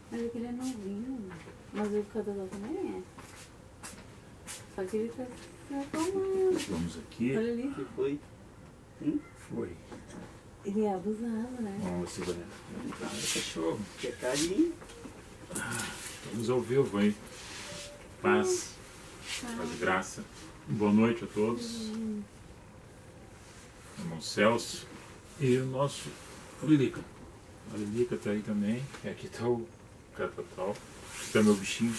Mas aquele é novinho. Mas o catador também é. Só que ele tá se acalmando. Vamos aqui. Olha ali. O que foi? Foi. Ele é abusado, né? Vamos segurar. Cachorro. Quer carinho? Estamos ao vivo, hein? Paz. Paz e graça. Boa noite a todos. Irmão Celso. E o nosso Lilica. A Lilica está aí também. E aqui está o Catatal. Aqui está meu bichinho.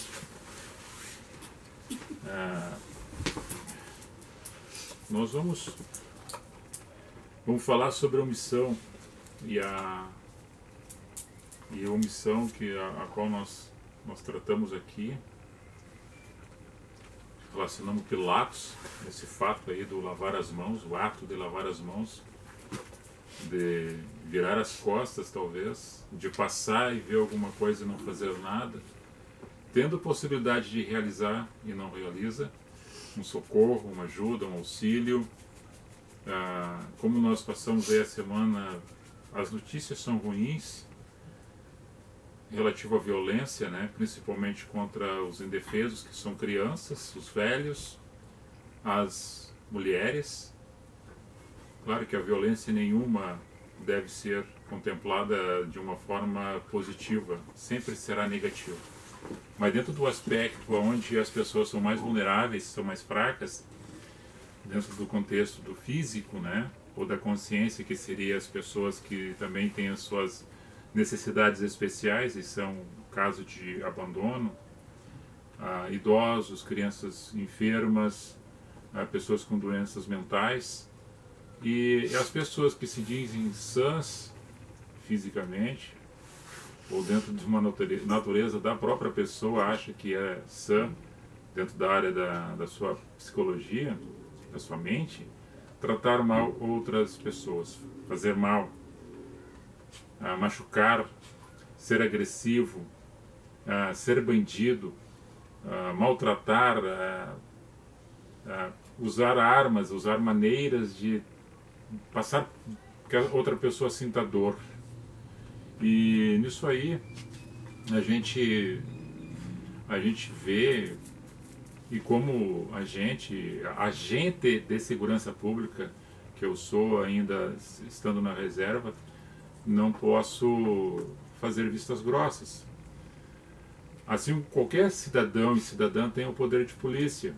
Nós vamos falar sobre a omissão e a omissão a qual nós tratamos aqui, relacionamos Pilatos, esse fato aí do lavar as mãos, o ato de lavar as mãos, de virar as costas talvez, de passar e ver alguma coisa e não fazer nada, tendo possibilidade de realizar e não realiza, um socorro, uma ajuda, um auxílio. Como nós passamos aí a semana, as notícias são ruins relativo à violência, né? Principalmente contra os indefesos, que são crianças, os velhos, as mulheres. Claro que a violência nenhuma deve ser contemplada de uma forma positiva, sempre será negativa. Mas dentro do aspecto onde as pessoas são mais vulneráveis, são mais fracas, dentro do contexto do físico, né, ou da consciência, que seria as pessoas que também têm as suas necessidades especiais e são caso de abandono, idosos, crianças enfermas, pessoas com doenças mentais, e as pessoas que se dizem sãs fisicamente, ou dentro de uma natureza da própria pessoa, acha que é sã, dentro da área da sua psicologia, da sua mente, tratar mal outras pessoas, fazer mal, machucar, ser agressivo, ser bandido, maltratar, usar armas, usar maneiras de passar que a outra pessoa sinta dor. E nisso aí a gente vê, e como agente de segurança pública, que eu sou ainda estando na reserva, não posso fazer vistas grossas. Assim, qualquer cidadão e cidadã tem o poder de polícia.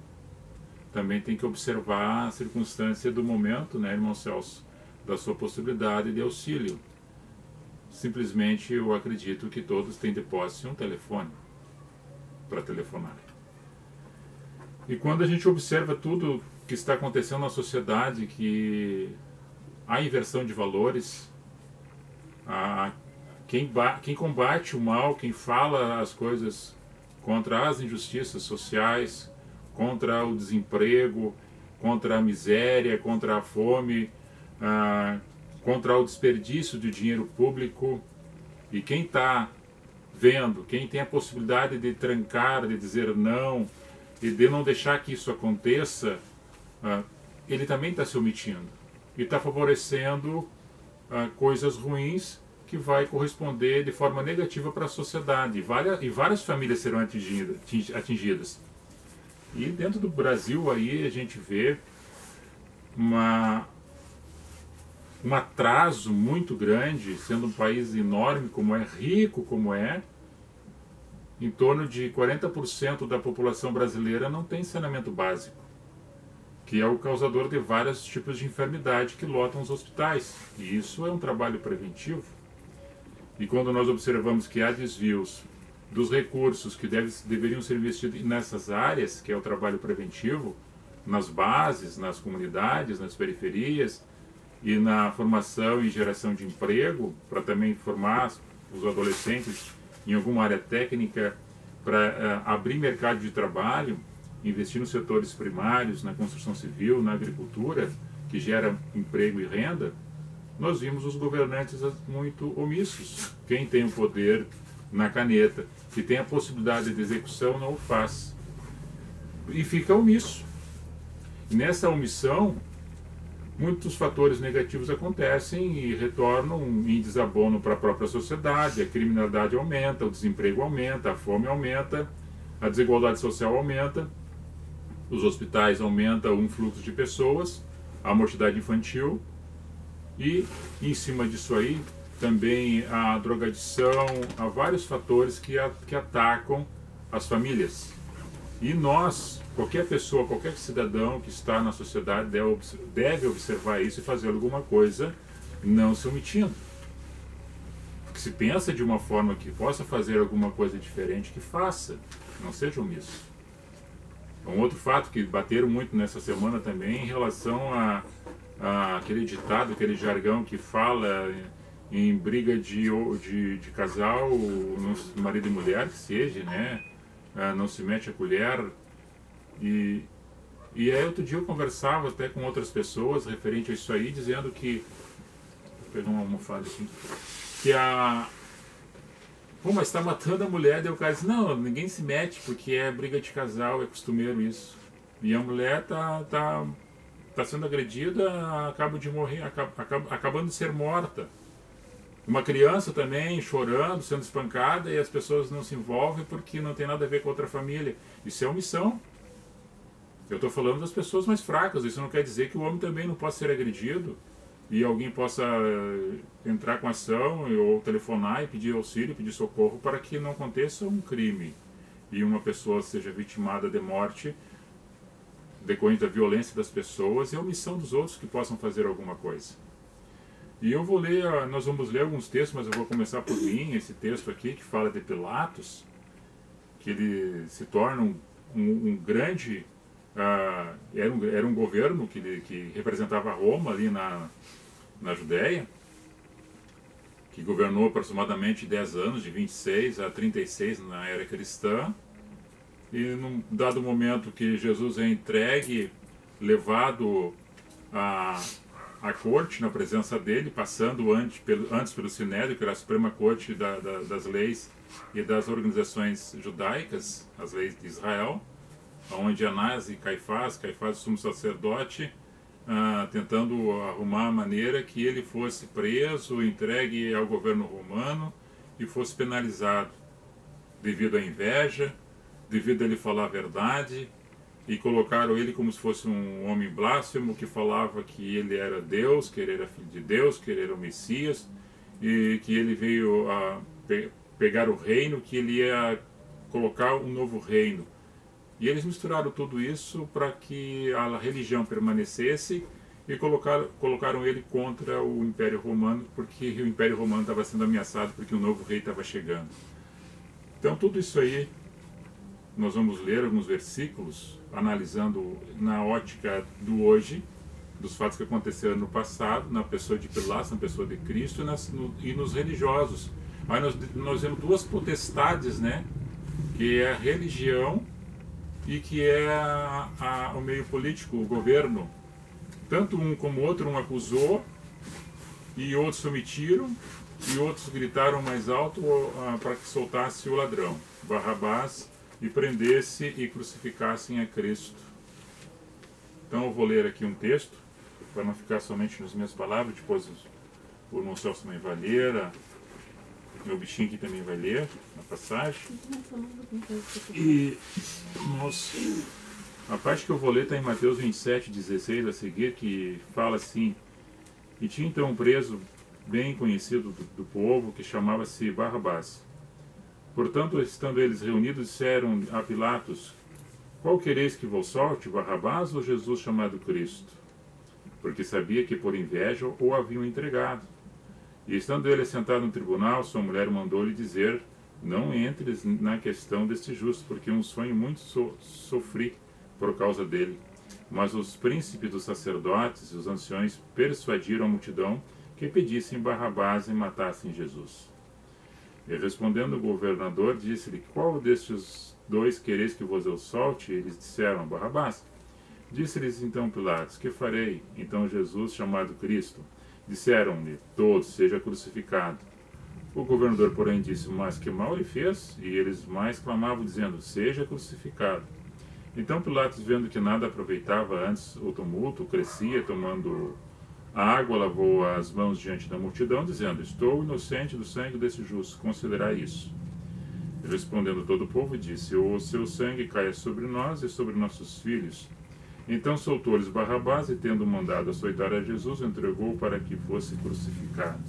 Também tem que observar a circunstância do momento, né, irmão Celso, da sua possibilidade de auxílio. Simplesmente eu acredito que todos têm de posse um telefone para telefonar. E quando a gente observa tudo que está acontecendo na sociedade, que há inversão de valores, quem combate o mal, quem fala as coisas contra as injustiças sociais, contra o desemprego, contra a miséria, contra a fome, contra o desperdício de dinheiro público, e quem está vendo, quem tem a possibilidade de trancar, de dizer não, e de não deixar que isso aconteça, ele também está se omitindo e está favorecendo coisas ruins que vai corresponder de forma negativa para a sociedade, e várias famílias serão atingidas. E dentro do Brasil aí a gente vê um atraso muito grande, sendo um país enorme como é, rico como é. Em torno de 40% da população brasileira não tem saneamento básico, que é o causador de vários tipos de enfermidade que lotam os hospitais. E isso é um trabalho preventivo. E quando nós observamos que há desvios dos recursos que deveriam ser investidos nessas áreas, que é o trabalho preventivo, nas bases, nas comunidades, nas periferias, e na formação e geração de emprego, para também formar os adolescentes em alguma área técnica, para abrir mercado de trabalho, investir nos setores primários, na construção civil, na agricultura, que gera emprego e renda, nós vimos os governantes muito omissos. Quem tem o poder na caneta, que tem a possibilidade de execução, não o faz. E fica omisso. E nessa omissão, muitos fatores negativos acontecem e retornam em desabono para a própria sociedade. A criminalidade aumenta, o desemprego aumenta, a fome aumenta, a desigualdade social aumenta, os hospitais aumentam o influxo de pessoas, a mortalidade infantil e, em cima disso aí, também a drogadição, há vários fatores que atacam as famílias. E nós, qualquer pessoa, qualquer cidadão que está na sociedade deve observar isso e fazer alguma coisa, não se omitindo. Porque se pensa de uma forma que possa fazer alguma coisa diferente, que faça, não seja omisso. Um outro fato que bateram muito nessa semana também em relação a aquele ditado, aquele jargão que fala em briga de casal, marido e mulher, que seja, né? Não se mete a colher. E aí outro dia eu conversava até com outras pessoas referente a isso aí, dizendo que... Vou pegar uma almofada aqui. Que Pô, mas está matando a mulher. Daí o cara disse, não, ninguém se mete porque é briga de casal, é costumeiro isso. E a mulher tá sendo agredida, acaba de morrer, acabando de ser morta. Uma criança também chorando, sendo espancada, e as pessoas não se envolvem porque não tem nada a ver com outra família. Isso é omissão. Eu estou falando das pessoas mais fracas. Isso não quer dizer que o homem também não possa ser agredido e alguém possa entrar com ação ou telefonar e pedir auxílio, pedir socorro para que não aconteça um crime e uma pessoa seja vitimada de morte decorrente da violência das pessoas e a omissão dos outros que possam fazer alguma coisa. E eu vou ler, nós vamos ler alguns textos, mas eu vou começar por mim, esse texto aqui que fala de Pilatos, que ele se torna um grande... era um governo que representava Roma ali na Judéia, que governou aproximadamente 10 anos, de 26 a 36 na era cristã. E num dado momento que Jesus é entregue, levado à corte, na presença dele, passando antes pelo Sinédrio, que era a Suprema Corte das leis e das organizações judaicas, as leis de Israel, onde Anás e Caifás, o sumo sacerdote, tentando arrumar a maneira que ele fosse preso, entregue ao governo romano e fosse penalizado devido à inveja, devido a ele falar a verdade, e colocaram ele como se fosse um homem blasfemo que falava que ele era Deus, que ele era filho de Deus, que ele era o Messias, e que ele veio a pegar o reino, que ele ia colocar um novo reino. E eles misturaram tudo isso para que a religião permanecesse e colocaram ele contra o Império Romano, porque o Império Romano estava sendo ameaçado, porque o novo rei estava chegando. Então tudo isso aí, nós vamos ler alguns versículos, analisando na ótica do hoje, dos fatos que aconteceram no passado, na pessoa de Pilatos, na pessoa de Cristo e nos religiosos. Aí nós vemos duas potestades, né? Que é a religião e que é o meio político, o governo. Tanto um como o outro, um acusou e outros se omitiram e outros gritaram mais alto para que soltasse o ladrão, Barrabás, e prendesse e crucificassem a Cristo. Então eu vou ler aqui um texto, para não ficar somente nas minhas palavras, depois o irmão Celso também vai ler, meu bichinho aqui também vai ler a passagem. E a parte que eu vou ler está em Mateus 27:16 a seguir, que fala assim: e tinha então um preso bem conhecido do povo, que chamava-se Barrabás. Portanto, estando eles reunidos, disseram a Pilatos: qual quereis que vos solte, Barrabás ou Jesus chamado Cristo? Porque sabia que por inveja o haviam entregado. E estando ele sentado no tribunal, sua mulher mandou-lhe dizer: não entres na questão deste justo, porque um sonho muito sofri por causa dele. Mas os príncipes dos sacerdotes e os anciões persuadiram a multidão que pedissem Barrabás e matassem Jesus. E respondendo o governador, disse-lhe: qual destes dois quereis que vos eu solte? Eles disseram: Barrabás. Disse-lhes então Pilatos: que farei? Então Jesus, chamado Cristo. Disseram-lhe todos: seja crucificado. O governador, porém, disse: mas que mal ele fez? E eles mais clamavam, dizendo: seja crucificado. Então Pilatos, vendo que nada aproveitava antes o tumulto, crescia, tomando A água lavou as mãos diante da multidão, dizendo: estou inocente do sangue desse justo, considerai isso. Respondendo todo o povo, disse: o seu sangue caia sobre nós e sobre nossos filhos. Então soltou-lhes Barrabás e, tendo mandado açoitar a Jesus, o entregou para que fosse crucificado.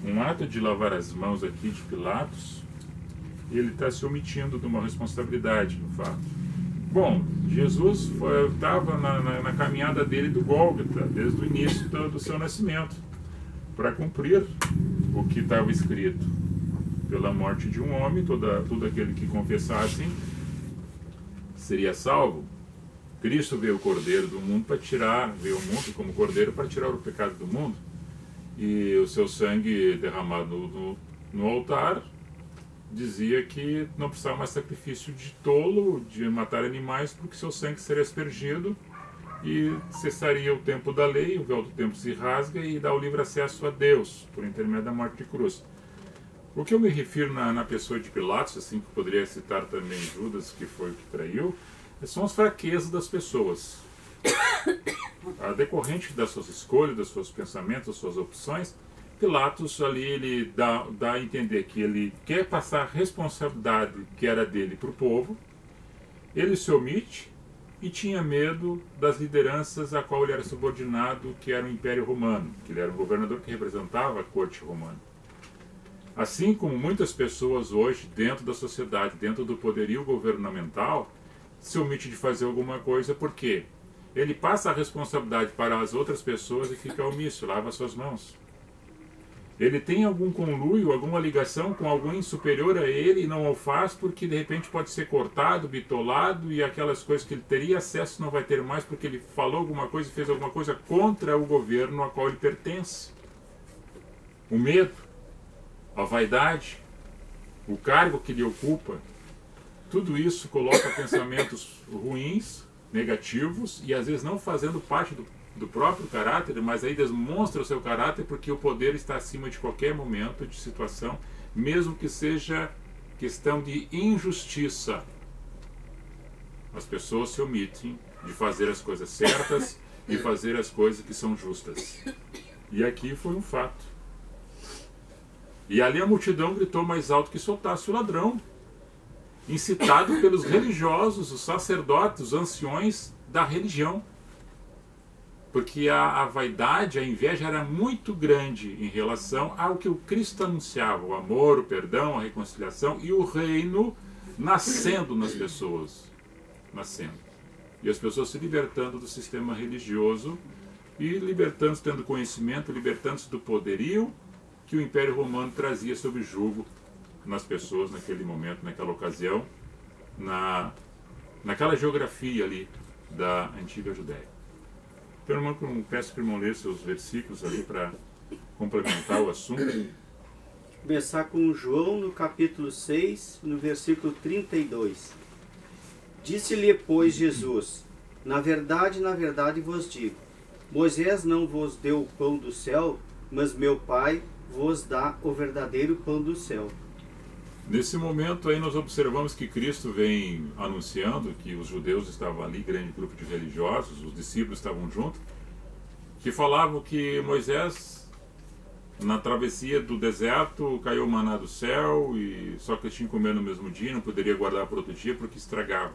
Um ato de lavar as mãos aqui de Pilatos, ele está se omitindo de uma responsabilidade, no fato. Bom, Jesus estava na caminhada dele do Gólgota, desde o início do seu nascimento, para cumprir o que estava escrito. Pela morte de um homem, todo aquele que confessasse seria salvo. Cristo veio o Cordeiro do mundo para tirar, veio o mundo como Cordeiro para tirar o pecado do mundo. E o seu sangue derramado no altar dizia que não precisava mais sacrifício de tolo, de matar animais, porque seu sangue seria aspergido e cessaria o tempo da lei, o véu do tempo se rasga e dá o livre acesso a Deus, por intermédio da morte de cruz. O que eu me refiro na pessoa de Pilatos, assim que poderia citar também Judas, que foi o que traiu, são as fraquezas das pessoas. A decorrente das suas escolhas, dos seus pensamentos, das suas opções, Pilatos ali ele dá a entender que ele quer passar a responsabilidade que era dele para o povo, ele se omite e tinha medo das lideranças a qual ele era subordinado, que era o Império Romano, que ele era um governador que representava a corte romana. Assim como muitas pessoas hoje, dentro da sociedade, dentro do poderio governamental, se omite de fazer alguma coisa porque ele passa a responsabilidade para as outras pessoas e fica omisso, lava suas mãos. Ele tem algum conluio, alguma ligação com alguém superior a ele e não o faz porque de repente pode ser cortado, bitolado e aquelas coisas que ele teria acesso não vai ter mais porque ele falou alguma coisa e fez alguma coisa contra o governo a qual ele pertence. O medo, a vaidade, o cargo que ele ocupa, tudo isso coloca pensamentos ruins, negativos e às vezes não fazendo parte do próprio caráter, mas aí demonstra o seu caráter porque o poder está acima de qualquer momento de situação, mesmo que seja questão de injustiça. As pessoas se omitem de fazer as coisas certas e fazer as coisas que são justas. E aqui foi um fato. E ali a multidão gritou mais alto que soltasse o ladrão, incitado pelos religiosos, os sacerdotes, os anciões da religião. Porque a vaidade, a inveja era muito grande em relação ao que o Cristo anunciava, o amor, o perdão, a reconciliação e o reino nascendo nas pessoas. Nascendo. E as pessoas se libertando do sistema religioso e libertando-se, tendo conhecimento, libertando-se do poderio que o Império Romano trazia sob jugo nas pessoas naquele momento, naquela ocasião, naquela geografia ali da antiga Judéia. Então, irmão, eu peço que o irmão lê seus versículos ali para complementar o assunto. Começar com João no capítulo 6, no versículo 32. Disse-lhe, pois, Jesus: na verdade vos digo, Moisés não vos deu o pão do céu, mas meu Pai vos dá o verdadeiro pão do céu. Nesse momento aí nós observamos que Cristo vem anunciando que os judeus estavam ali, grande grupo de religiosos, os discípulos estavam juntos, que falavam que Moisés, na travessia do deserto, caiu maná do céu, e só que eles tinham que comer no mesmo dia, não poderia guardar para outro dia porque estragava.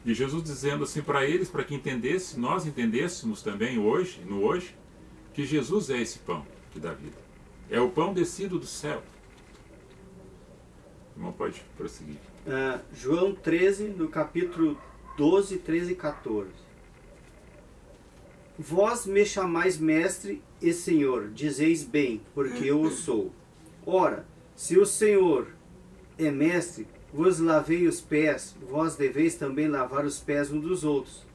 E Jesus dizendo assim para eles, para que entendesse, nós entendêssemos também hoje, que Jesus é esse pão que dá vida. É o pão descido do céu. Irmão, pode prosseguir. João 13, no capítulo 12, 13 e 14. Vós me chamais mestre e senhor, dizeis bem, porque eu o sou. Ora, se o Senhor é mestre, vos lavei os pés, vós deveis também lavar os pés uns dos outros.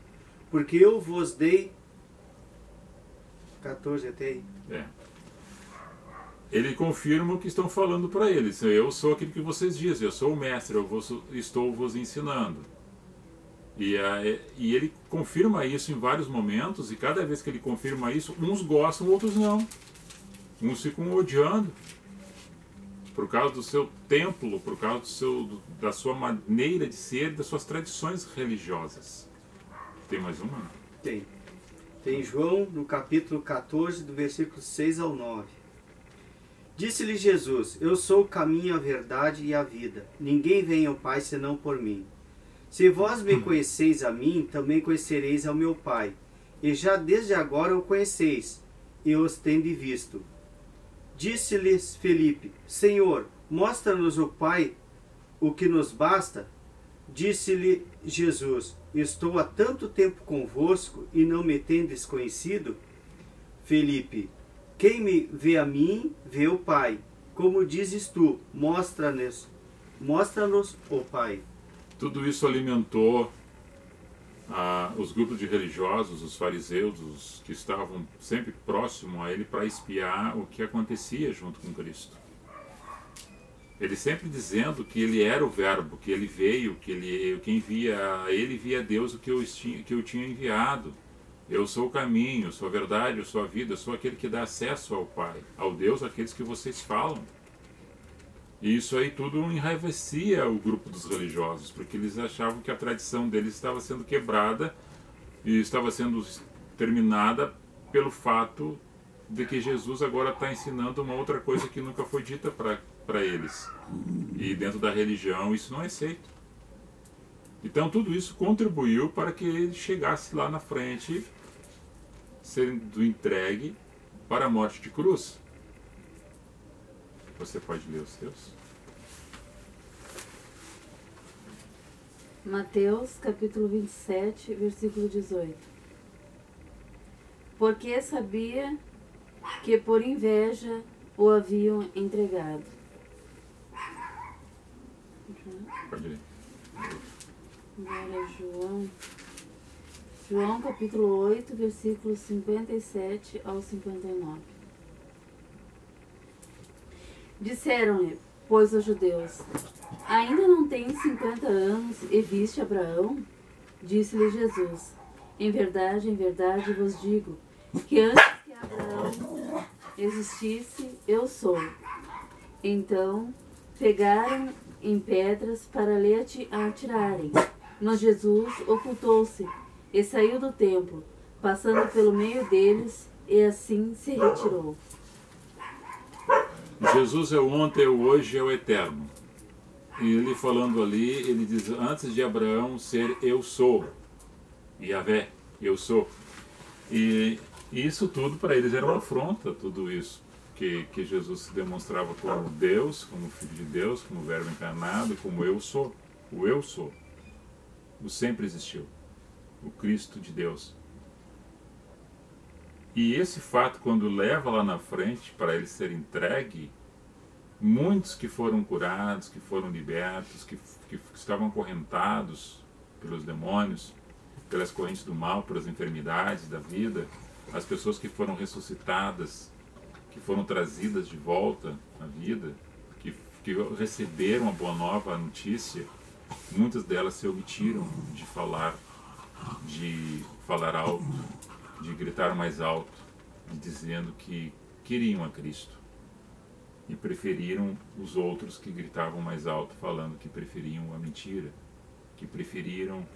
Porque eu vos dei... 14 até aí. Ele confirma o que estão falando para eles. Eu sou aquilo que vocês dizem, eu sou o mestre, estou vos ensinando. E ele confirma isso em vários momentos, e cada vez que ele confirma isso, uns gostam, outros não. Uns ficam odiando, por causa do seu templo, por causa da sua maneira de ser, das suas tradições religiosas. Tem mais uma? Tem. Tem João no capítulo 14, do versículo 6 ao 9. Disse-lhe Jesus: Eu sou o caminho, a verdade e a vida. Ninguém vem ao Pai senão por mim. Se vós me conheceis a mim, também conhecereis ao meu Pai. E já desde agora o conheceis, e os tendes visto. Disse-lhes Felipe: Senhor, mostra-nos o Pai, o que nos basta. Disse-lhe Jesus: Estou há tanto tempo convosco e não me tendes conhecido? Felipe: Quem me vê a mim, vê o Pai. Como dizes tu, mostra-nos o Pai. Tudo isso alimentou os grupos de religiosos, os fariseus, os que estavam sempre próximos a ele para espiar o que acontecia junto com Cristo. Ele sempre dizendo que ele era o Verbo, que ele veio, quem via ele via Deus, o que eu tinha enviado. Eu sou o caminho, eu sou a verdade, eu sou a vida, eu sou aquele que dá acesso ao Pai, ao Deus, aqueles que vocês falam. E isso aí tudo enraivecia o grupo dos religiosos, porque eles achavam que a tradição deles estava sendo quebrada e estava sendo terminada pelo fato de que Jesus agora está ensinando uma outra coisa que nunca foi dita para eles. E dentro da religião isso não é aceito. Então tudo isso contribuiu para que ele chegasse lá na frente, sendo entregue para a morte de cruz. Você pode ler os teus? Mateus capítulo 27, versículo 18. Porque sabia que por inveja o haviam entregado. Pode ler. Agora João capítulo 8, versículos 57 ao 59. Disseram-lhe, pois, os judeus: Ainda não tens 50 anos e viste Abraão? Disse-lhe Jesus: em verdade vos digo, que antes que Abraão existisse, eu sou. Então pegaram em pedras para lhe atirarem. Mas Jesus ocultou-se e saiu do templo, passando pelo meio deles, e assim se retirou. Jesus é o ontem, é o hoje, é o eterno. E ele falando ali, ele diz, antes de Abraão ser eu sou, Yahvé, eu sou. E isso tudo para eles era uma afronta, tudo isso. Que Jesus se demonstrava como Deus, como Filho de Deus, como Verbo encarnado, como eu sou. O eu sou. O sempre existiu. O Cristo de Deus. E esse fato, quando leva lá na frente para ele ser entregue, muitos que foram curados, que foram libertos, que estavam acorrentados pelos demônios, pelas correntes do mal, pelas enfermidades da vida, as pessoas que foram ressuscitadas, que foram trazidas de volta à vida, que receberam a boa nova, a notícia, muitas delas se omitiram de falar alto, de gritar mais alto, dizendo que queriam a Cristo. E preferiram os outros que gritavam mais alto, falando que preferiam a mentira, que preferiram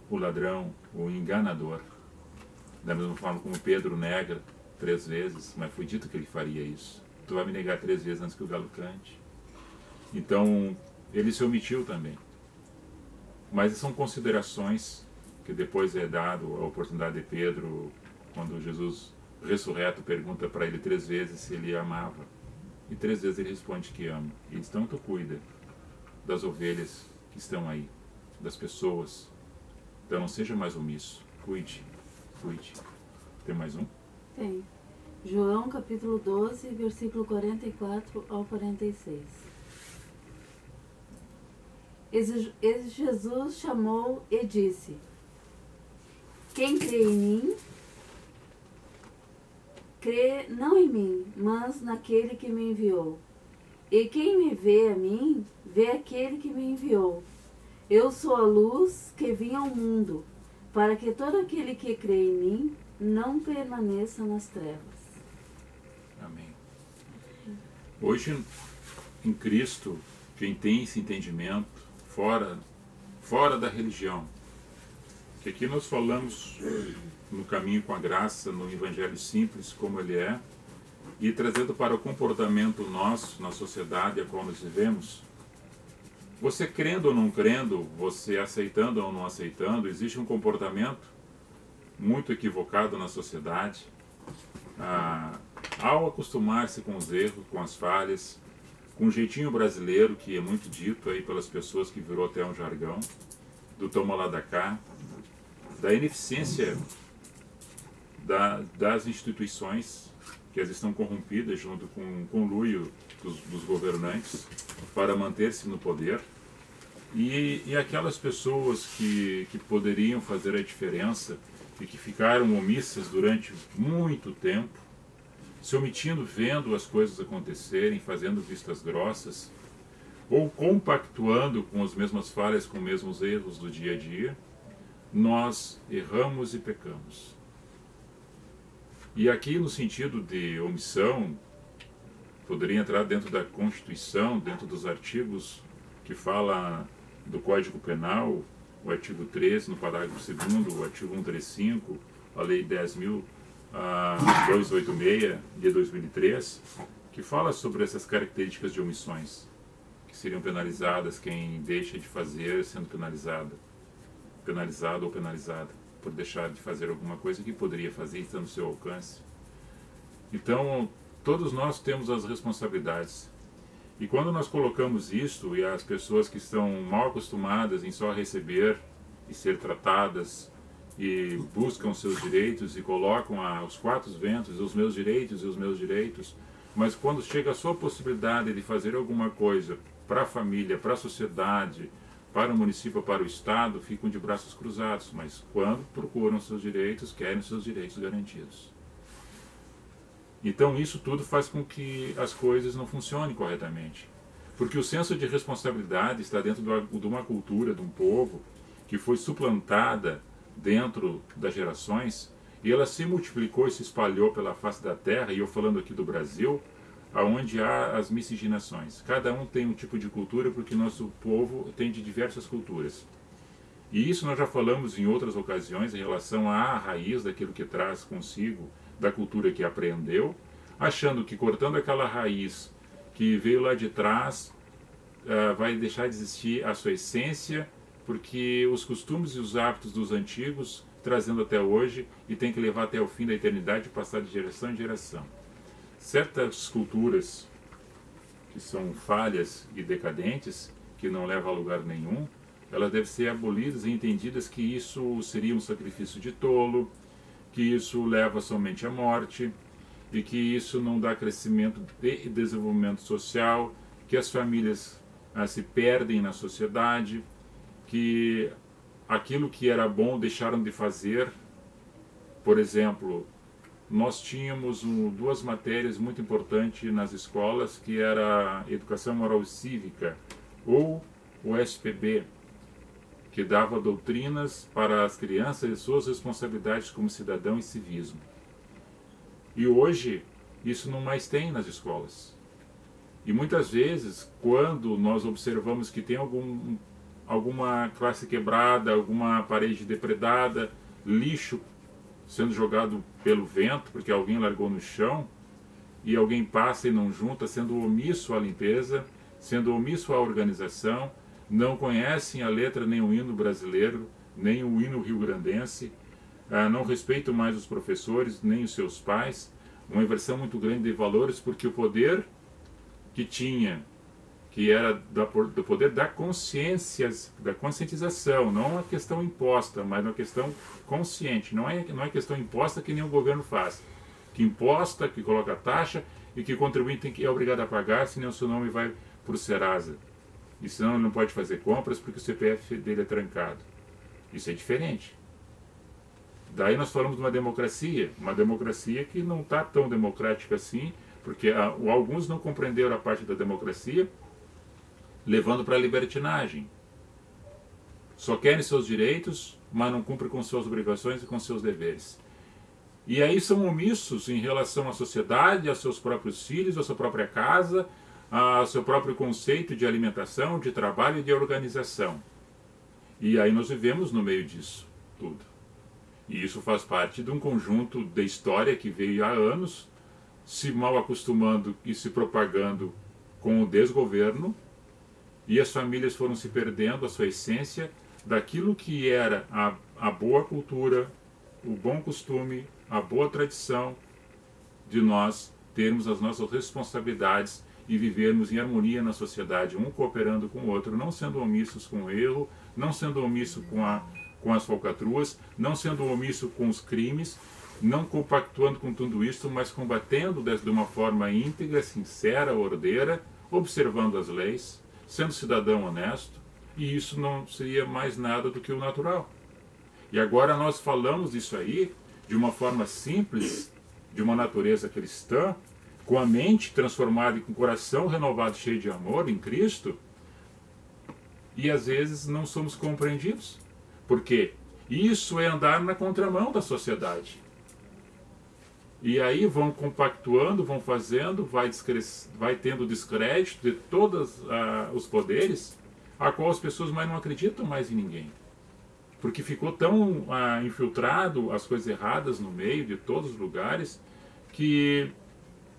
o ladrão, o enganador. Da mesma forma como Pedro nega 3 vezes, mas foi dito que ele faria isso. Tu vai me negar 3 vezes antes que o galo cante. Então, ele se omitiu também. Mas são considerações que depois é dado a oportunidade de Pedro, quando Jesus ressurreto pergunta para ele 3 vezes se ele amava. E 3 vezes ele responde que ama. E diz, então tu cuida das ovelhas que estão aí, das pessoas. Então não seja mais omisso. Cuide. Tem mais um? Tem. João capítulo 12, versículo 44 ao 46. E Jesus chamou e disse: Quem crê em mim, crê não em mim, mas naquele que me enviou. E quem me vê a mim, vê aquele que me enviou. Eu sou a luz que vim ao mundo, para que todo aquele que crê em mim não permaneça nas trevas. Amém. Hoje, em Cristo, quem tem esse entendimento, fora da religião, que aqui nós falamos no caminho com a graça, no Evangelho simples como ele é, e trazendo para o comportamento nosso, na sociedade a qual nós vivemos. Você crendo ou não crendo, você aceitando ou não aceitando, existe um comportamento muito equivocado na sociedade. Ao acostumar-se com os erros, com as falhas, com o jeitinho brasileiro, que é muito dito aí pelas pessoas, que virou até um jargão, do toma lá da cá, da ineficiência das instituições, que elas estão corrompidas junto com o conluio dos governantes para manter-se no poder, e aquelas pessoas que poderiam fazer a diferença e que ficaram omissas durante muito tempo, se omitindo, vendo as coisas acontecerem, fazendo vistas grossas, ou compactuando com as mesmas falhas, com os mesmos erros do dia a dia, nós erramos e pecamos. E aqui, no sentido de omissão, poderia entrar dentro da Constituição, dentro dos artigos que fala do Código Penal, o artigo 13, no parágrafo 2º, o artigo 135, a Lei 10.286, de 2003, que fala sobre essas características de omissões, que seriam penalizadas, quem deixa de fazer sendo penalizado ou penalizada, por deixar de fazer alguma coisa que poderia fazer e está no seu alcance. Então, todos nós temos as responsabilidades. E quando nós colocamos isto, e as pessoas que estão mal acostumadas em só receber e ser tratadas, e buscam seus direitos e colocam aos quatro ventos os meus direitos e os meus direitos, mas quando chega a sua possibilidade de fazer alguma coisa para a família, para a sociedade, para o município, para o Estado, ficam de braços cruzados, mas quando procuram seus direitos, querem seus direitos garantidos. Então isso tudo faz com que as coisas não funcionem corretamente. Porque o senso de responsabilidade está dentro de uma cultura, de um povo, que foi suplantada dentro das gerações, e ela se multiplicou e se espalhou pela face da terra, e eu falando aqui do Brasil, aonde há as miscigenações. Cada um tem um tipo de cultura, porque nosso povo tem de diversas culturas. E isso nós já falamos em outras ocasiões, em relação à raiz daquilo que traz consigo, da cultura que aprendeu, achando que cortando aquela raiz que veio lá de trás, vai deixar de existir a sua essência, porque os costumes e os hábitos dos antigos, trazendo até hoje, e tem que levar até o fim da eternidade, passar de geração em geração. Certas culturas que são falhas e decadentes, que não levam a lugar nenhum, elas devem ser abolidas e entendidas que isso seria um sacrifício de tolo, que isso leva somente à morte, e que isso não dá crescimento e desenvolvimento social, que as famílias se perdem na sociedade, que aquilo que era bom deixaram de fazer. Por exemplo, nós tínhamos duas matérias muito importantes nas escolas, que era Educação Moral e Cívica, ou o SPB, que dava doutrinas para as crianças e suas responsabilidades como cidadão e civismo. E hoje, isso não mais tem nas escolas. E muitas vezes, quando nós observamos que tem alguma classe quebrada, alguma parede depredada, lixo sendo jogado pelo vento, porque alguém largou no chão, e alguém passa e não junta, sendo omisso à limpeza, sendo omisso à organização, não conhecem a letra nem o hino brasileiro, nem o hino rio-grandense, não respeitam mais os professores, nem os seus pais, uma inversão muito grande de valores, porque o poder que tinha, que era do poder da consciência, da conscientização, não a questão imposta, mas uma questão consciente, não é questão imposta que nem o governo faz, que imposta, que coloca taxa e que o contribuinte é obrigado a pagar, senão o seu nome vai para o Serasa. E senão ele não pode fazer compras porque o CPF dele é trancado. Isso é diferente. Daí nós falamos de uma democracia que não está tão democrática assim, porque alguns não compreenderam a parte da democracia, levando para a libertinagem. Só querem seus direitos, mas não cumprem com suas obrigações e com seus deveres. E aí são omissos em relação à sociedade, aos seus próprios filhos, à sua própria casa, ao seu próprio conceito de alimentação, de trabalho e de organização. E aí nós vivemos no meio disso tudo. E isso faz parte de um conjunto de história que veio há anos se mal acostumando e se propagando com o desgoverno, e as famílias foram se perdendo a sua essência daquilo que era a boa cultura, o bom costume, a boa tradição de nós termos as nossas responsabilidades e vivermos em harmonia na sociedade, um cooperando com o outro, não sendo omissos com o erro, não sendo omisso com as falcatruas, não sendo omisso com os crimes, não compactuando com tudo isso, mas combatendo de uma forma íntegra, sincera, ordeira, observando as leis, sendo cidadão honesto, e isso não seria mais nada do que o natural. E agora nós falamos disso aí de uma forma simples, de uma natureza cristã, com a mente transformada e com o coração renovado, cheio de amor em Cristo, e às vezes não somos compreendidos. Por quê? Isso é andar na contramão da sociedade. E aí vão compactuando, vão fazendo, vai tendo descrédito de todos os poderes, a qual as pessoas mais não acreditam mais em ninguém. Porque ficou tão infiltrado as coisas erradas no meio de todos os lugares, que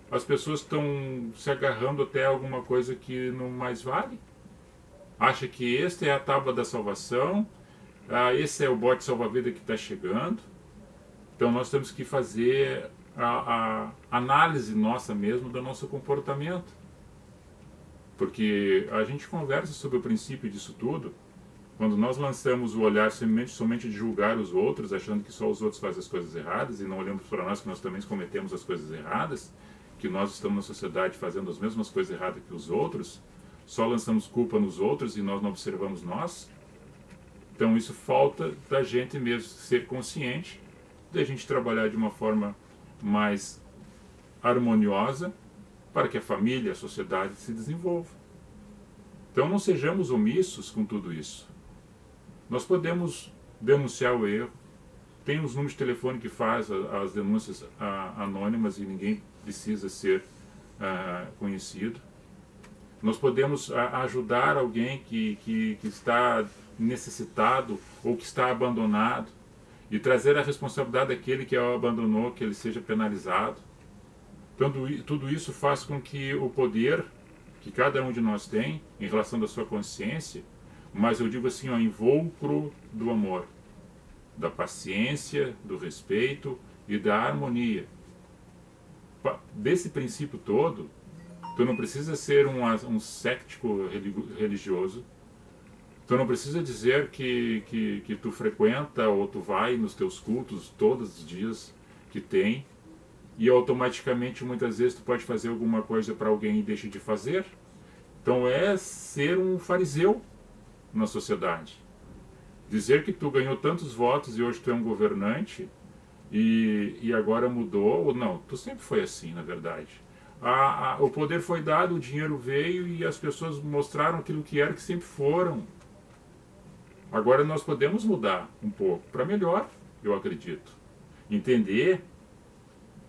as pessoas estão se agarrando até alguma coisa que não mais vale. Acha que esta é a tábua da salvação, esse é o bote salva-vida que está chegando. Então nós temos que fazer a análise nossa mesmo do nosso comportamento. Porque a gente conversa sobre o princípio disso tudo, quando nós lançamos o olhar somente de julgar os outros, achando que só os outros fazem as coisas erradas, e não olhamos para nós que nós também cometemos as coisas erradas, que nós estamos na sociedade fazendo as mesmas coisas erradas que os outros, só lançamos culpa nos outros e nós não observamos nós. Então isso falta da gente mesmo ser consciente, da gente trabalhar de uma forma mais harmoniosa para que a família, a sociedade se desenvolva. Então não sejamos omissos com tudo isso. Nós podemos denunciar o erro, tem os números de telefone que faz as denúncias anônimas e ninguém precisa ser conhecido. Nós podemos ajudar alguém que está necessitado ou que está abandonado e trazer a responsabilidade daquele que o abandonou, que ele seja penalizado. Então, tudo isso faz com que o poder que cada um de nós tem em relação da sua consciência, mas eu digo assim, invólucro do amor, da paciência, do respeito e da harmonia. Desse princípio todo, tu não precisa ser um cético religioso, tu não precisa dizer que tu frequenta ou tu vai nos teus cultos todos os dias que tem, e automaticamente muitas vezes tu pode fazer alguma coisa para alguém e deixa de fazer. Então é ser um fariseu na sociedade. Dizer que tu ganhou tantos votos e hoje tu é um governante e agora mudou, ou não, tu sempre foi assim, na verdade. O poder foi dado, o dinheiro veio e as pessoas mostraram aquilo que era, que sempre foram. Agora nós podemos mudar um pouco, para melhor, eu acredito. Entender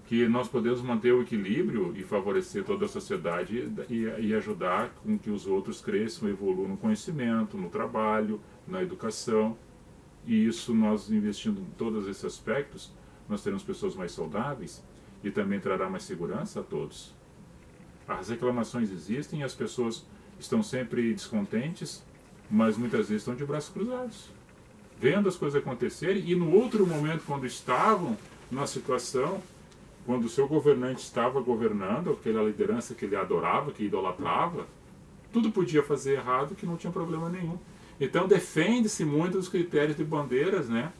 que nós podemos manter o equilíbrio e favorecer toda a sociedade e ajudar com que os outros cresçam, evoluam no conhecimento, no trabalho, na educação. E isso, nós investindo em todos esses aspectos, nós teremos pessoas mais saudáveis e também trará mais segurança a todos. As reclamações existem, as pessoas estão sempre descontentes, mas muitas vezes estão de braços cruzados, vendo as coisas acontecerem, e no outro momento, quando estavam na situação, quando o seu governante estava governando, aquela liderança que ele adorava, que idolatrava, tudo podia fazer errado, que não tinha problema nenhum. Então defende-se muito dos critérios de bandeiras, né?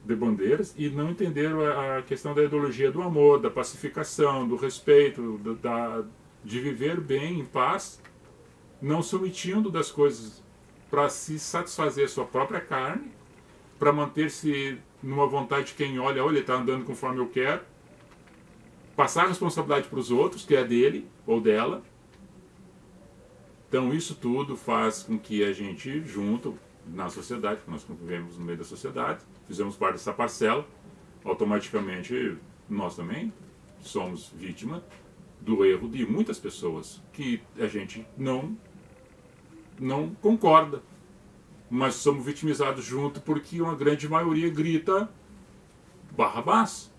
De bandeiras, e não entenderam a questão da ideologia do amor, da pacificação, do respeito, de viver bem, em paz, não se omitindo das coisas para se satisfazer a sua própria carne, para manter-se numa vontade de quem olha, ele está andando conforme eu quero, passar a responsabilidade para os outros, que é dele ou dela. Então isso tudo faz com que a gente, junto na sociedade, porque nós vivemos no meio da sociedade, fizemos parte dessa parcela, automaticamente nós também somos vítima do erro de muitas pessoas que a gente não concorda, mas somos vitimizados junto porque uma grande maioria grita Barrabás.